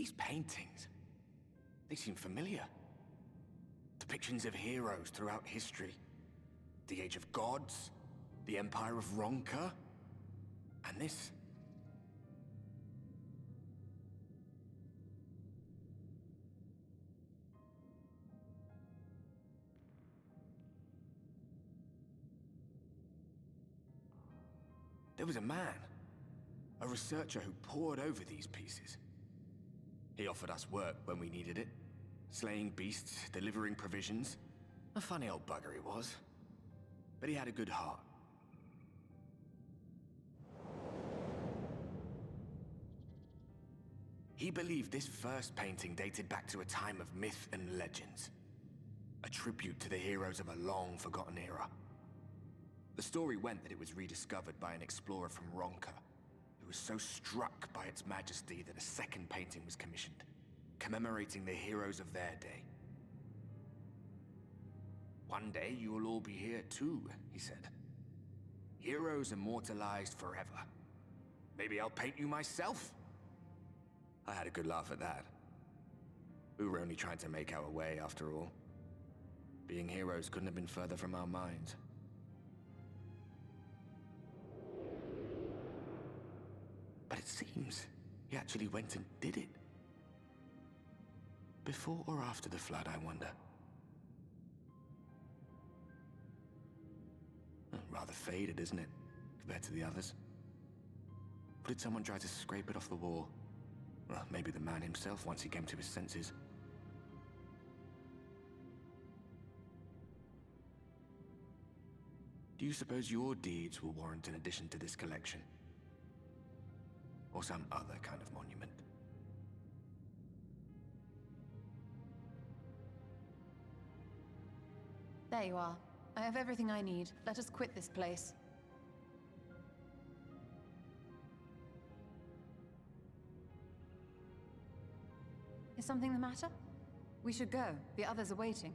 These paintings, they seem familiar. Depictions of heroes throughout history. The Age of Gods, the Empire of Ronka, and this. There was a man, a researcher who pored over these pieces. He offered us work when we needed it, slaying beasts, delivering provisions. A funny old bugger he was, but he had a good heart. He believed this first painting dated back to a time of myth and legends, a tribute to the heroes of a long-forgotten era. The story went that it was rediscovered by an explorer from Ronka, who was so struck by its majesty that a second painting was commissioned, commemorating the heroes of their day. One day you will all be here too, he said. Heroes immortalized forever. Maybe I'll paint you myself? I had a good laugh at that. We were only trying to make our way after all. Being heroes couldn't have been further from our minds. But it seems he actually went and did it. Before or after the flood, I wonder. Rather faded, isn't it, compared to the others? Or did someone try to scrape it off the wall? Well, maybe the man himself once he came to his senses. Do you suppose your deeds will warrant an addition to this collection? Or some other kind of monument? There you are. I have everything I need. Let us quit this place. Is something the matter? We should go. The others are waiting.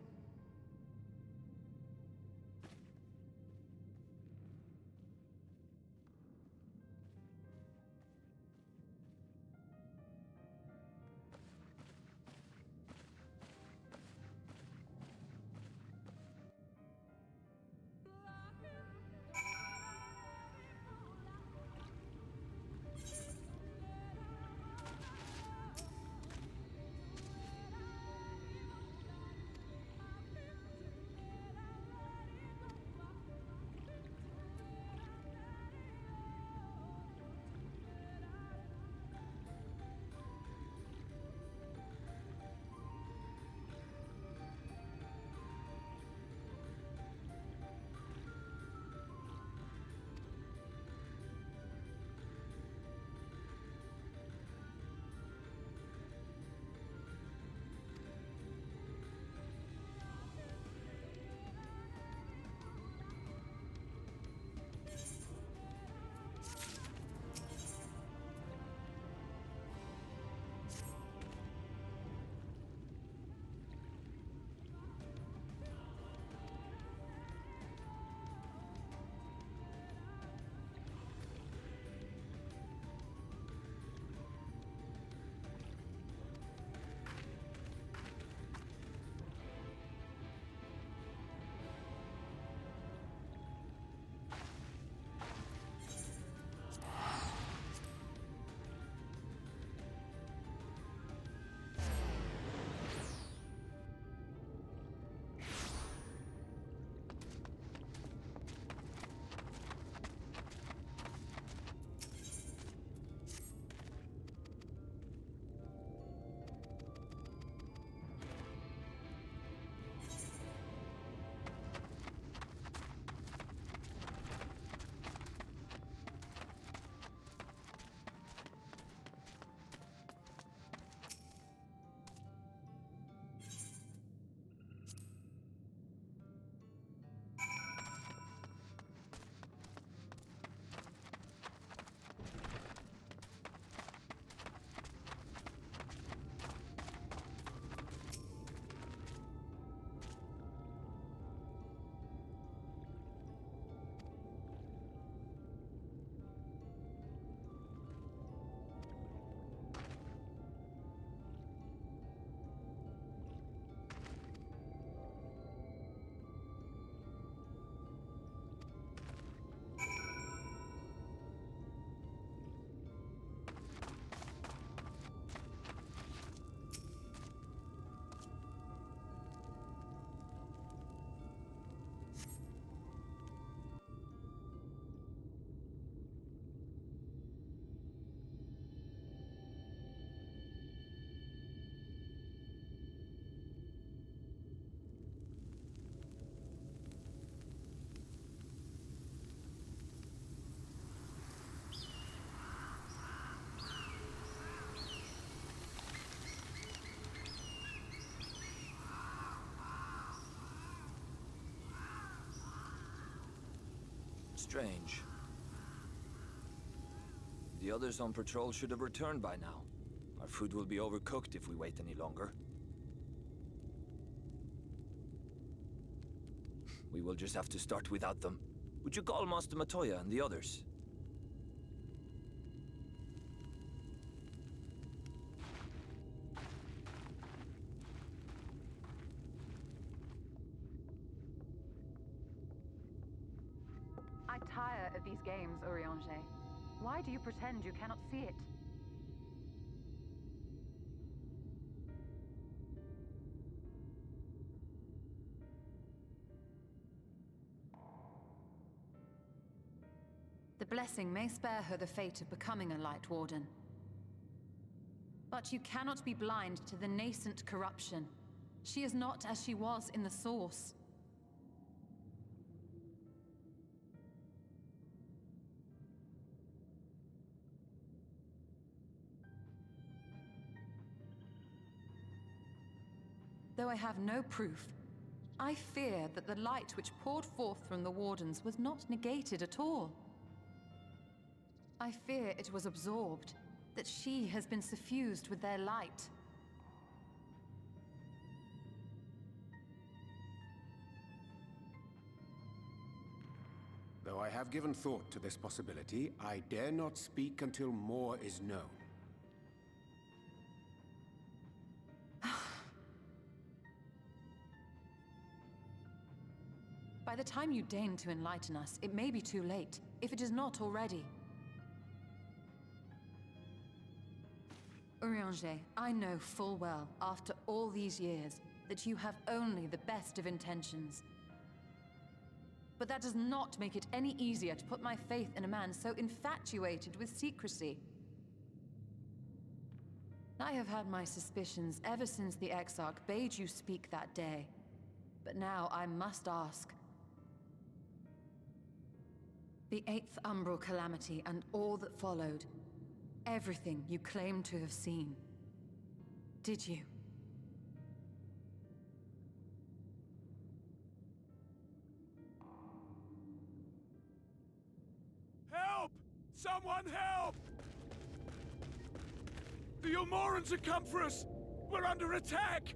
Strange. The others on patrol should have returned by now. Our food will be overcooked if we wait any longer. We will just have to start without them. Would you call Master Matoya and the others? I tire of these games, Urianger. Why do you pretend you cannot see it? The blessing may spare her the fate of becoming a Light Warden. But you cannot be blind to the nascent corruption. She is not as she was in the Source. Though I have no proof, I fear that the light which poured forth from the Wardens was not negated at all. I fear it was absorbed, that she has been suffused with their light. Though I have given thought to this possibility, I dare not speak until more is known. By the time you deign to enlighten us, it may be too late, if it is not already. Urianger, I know full well, after all these years, that you have only the best of intentions. But that does not make it any easier to put my faith in a man so infatuated with secrecy. I have had my suspicions ever since the Exarch bade you speak that day. But now I must ask. The 8th Umbral Calamity and all that followed. Everything you claim to have seen. Did you? Help! Someone help! The Ilmorans have come for us! We're under attack!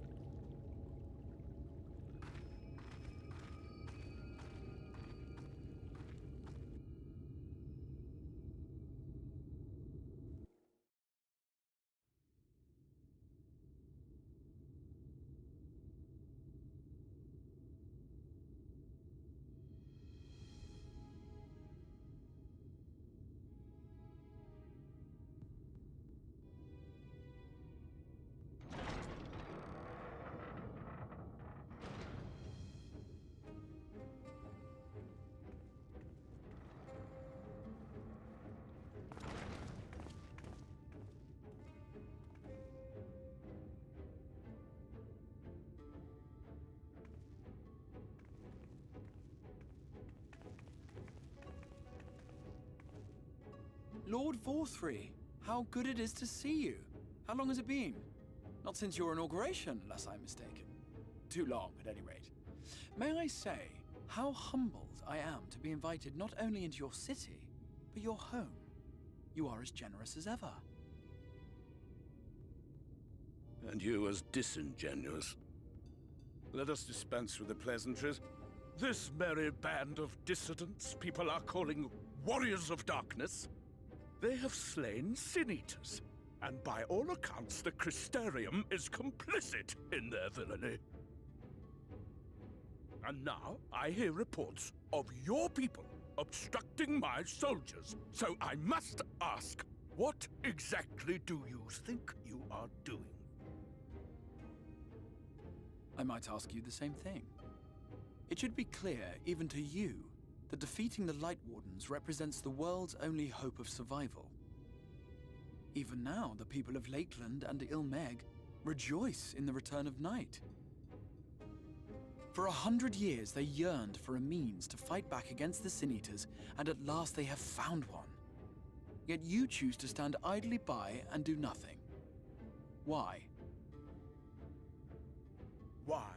Lord Vorthry, how good it is to see you. How long has it been? Not since your inauguration, unless I'm mistaken. Too long, at any rate. May I say, how humbled I am to be invited not only into your city, but your home. You are as generous as ever. And you as disingenuous. Let us dispense with the pleasantries. This merry band of dissidents people are calling Warriors of Darkness. They have slain Sin-Eaters, and by all accounts the Crystarium is complicit in their villainy. And now I hear reports of your people obstructing my soldiers, so I must ask, what exactly do you think you are doing? I might ask you the same thing. It should be clear, even to you, that defeating the Light Wardens represents the world's only hope of survival. Even now, the people of Lakeland and Ilmeg rejoice in the return of night. For 100 years, they yearned for a means to fight back against the Sin-Eaters, and at last they have found one. Yet you choose to stand idly by and do nothing. Why? Why?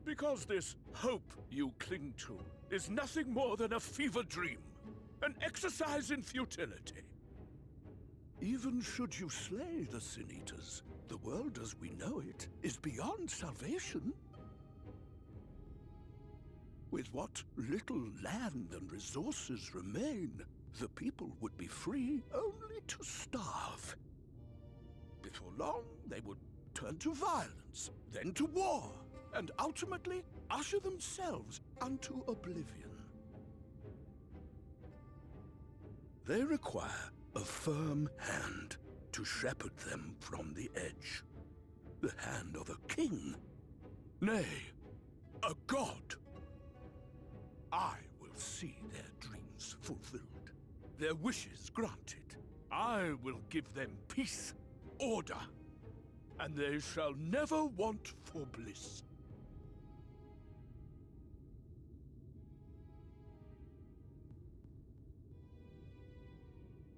Because this hope you cling to is nothing more than a fever dream, an exercise in futility. Even should you slay the Sin Eaters, the world as we know it is beyond salvation. With what little land and resources remain, the people would be free only to starve. Before long, they would turn to violence, then to war, and ultimately usher themselves unto oblivion. They require a firm hand to shepherd them from the edge. The hand of a king, nay, a god. I will see their dreams fulfilled, their wishes granted. I will give them peace, order, and they shall never want for bliss.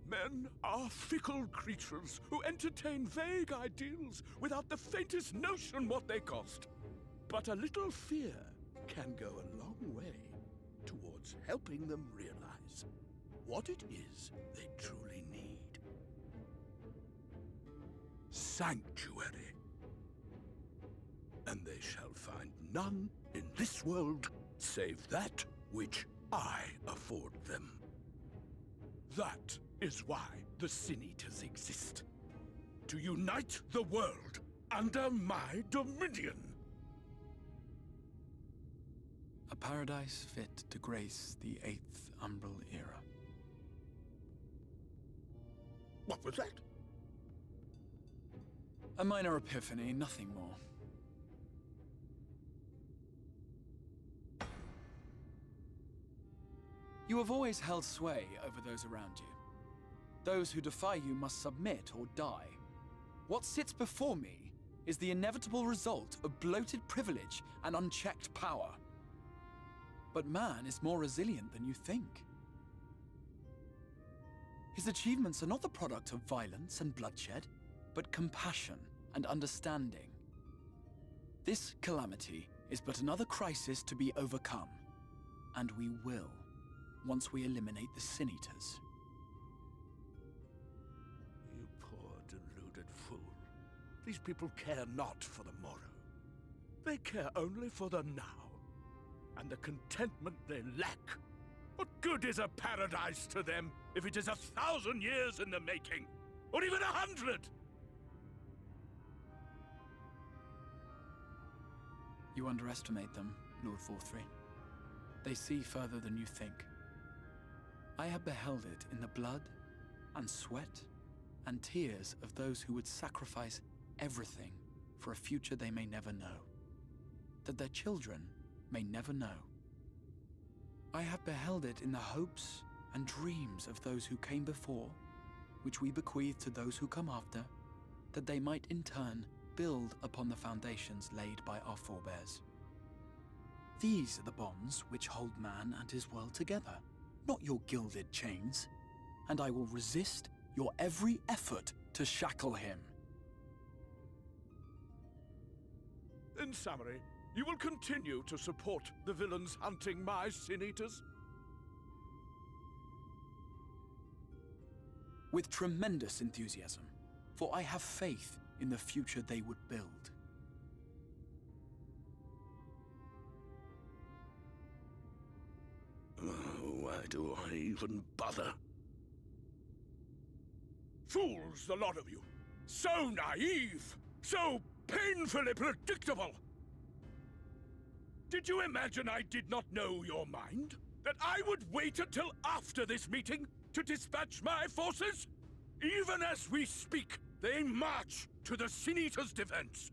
Men are fickle creatures who entertain vague ideals without the faintest notion what they cost. But a little fear can go a long way towards helping them realize what it is they truly need. Sanctuary. And they shall find none in this world save that which I afford them. That is why the Sin Eaters exist. To unite the world under my dominion. A paradise fit to grace the 8th Umbral era. What was that? A minor epiphany, nothing more. You have always held sway over those around you. Those who defy you must submit or die. What sits before me is the inevitable result of bloated privilege and unchecked power. But man is more resilient than you think. His achievements are not the product of violence and bloodshed, but compassion and understanding. This calamity is but another crisis to be overcome, and we will, once we eliminate the Sin Eaters. You poor deluded fool. These people care not for the morrow. They care only for the now, and the contentment they lack. What good is a paradise to them if it is 1,000 years in the making, or even 100? You underestimate them, Lord Vorthry. They see further than you think. I have beheld it in the blood and sweat and tears of those who would sacrifice everything for a future they may never know, that their children may never know. I have beheld it in the hopes and dreams of those who came before, which we bequeath to those who come after, that they might in turn build upon the foundations laid by our forebears. These are the bonds which hold man and his world together, not your gilded chains, and I will resist your every effort to shackle him. In summary, you will continue to support the villains hunting my Sin Eaters? With tremendous enthusiasm, for I have faith in the future they would build. Why do I even bother? Fools, the lot of you! So naive! So painfully predictable! Did you imagine I did not know your mind? That I would wait until after this meeting to dispatch my forces? Even as we speak, they march to the Sin Eaters' defense.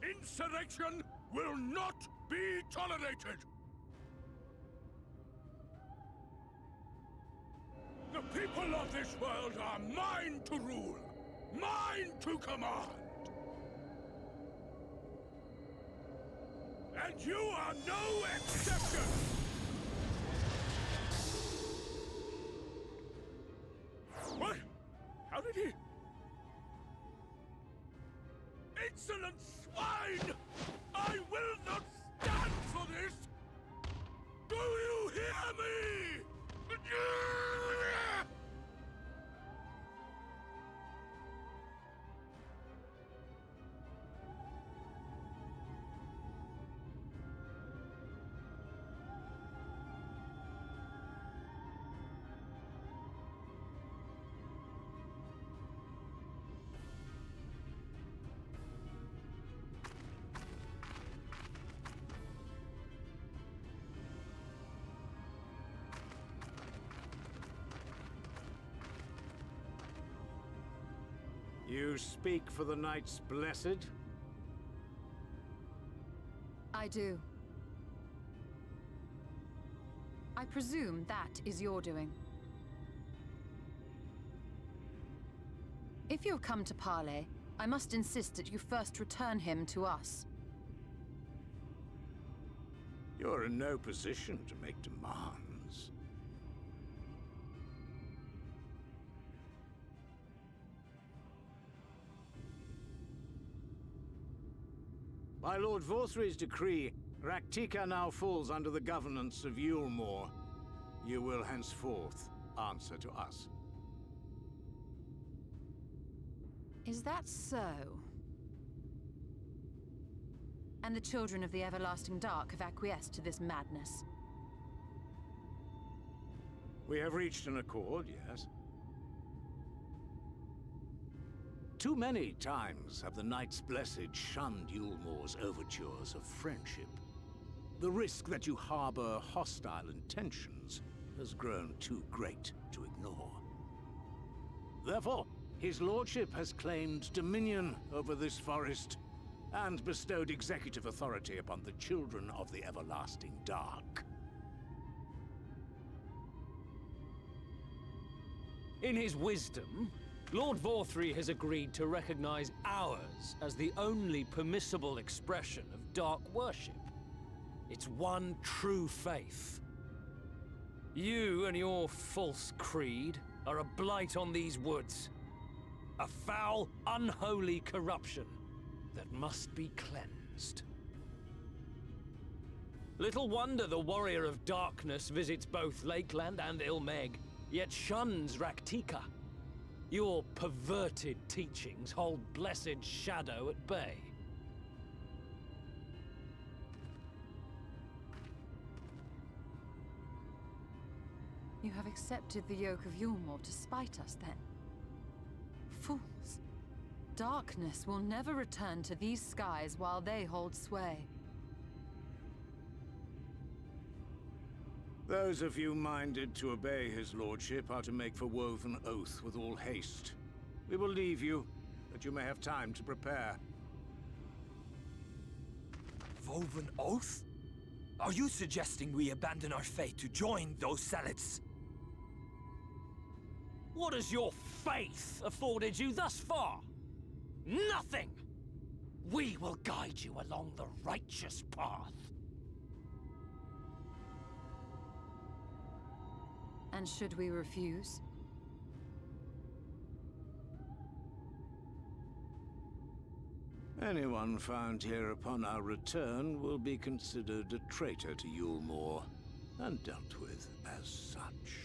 Insurrection will not be tolerated! The people of this world are mine to rule, mine to command. And you are no exception! What? How did he... Insolent swine! I will not stand for this! Do you hear me? You speak for the Knights Blessed? I do. I presume that is your doing. If you have come to parley, I must insist that you first return him to us. You're in no position to make demands. By Lord Vorthry's decree, Raktika now falls under the governance of Yulmore. You will henceforth answer to us. Is that so? And the children of the Everlasting Dark have acquiesced to this madness? We have reached an accord, yes. Too many times have the Knights Blessed shunned Yulmore's overtures of friendship. The risk that you harbor hostile intentions has grown too great to ignore. Therefore, his lordship has claimed dominion over this forest and bestowed executive authority upon the children of the Everlasting Dark. In his wisdom, Lord Vorthry has agreed to recognize ours as the only permissible expression of dark worship. It's one true faith. You and your false creed are a blight on these woods. A foul, unholy corruption that must be cleansed. Little wonder the Warrior of Darkness visits both Lakeland and Ilmeg, yet shuns Raktika. Your perverted teachings hold blessed Shadow at bay. You have accepted the yoke of Yulmore to spite us, then? Fools. Darkness will never return to these skies while they hold sway. Those of you minded to obey his lordship are to make for Woven Oath with all haste. We will leave you, that you may have time to prepare. Woven Oath? Are you suggesting we abandon our fate to join those zealots? What has your faith afforded you thus far? Nothing! We will guide you along the righteous path. And should we refuse? Anyone found here upon our return will be considered a traitor to Yulmore, and dealt with as such.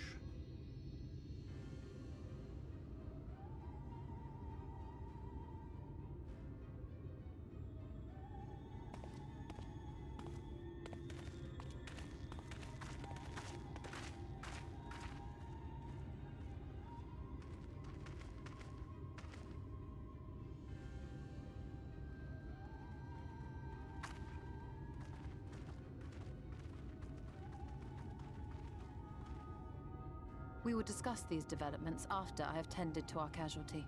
We will discuss these developments after I have tended to our casualty.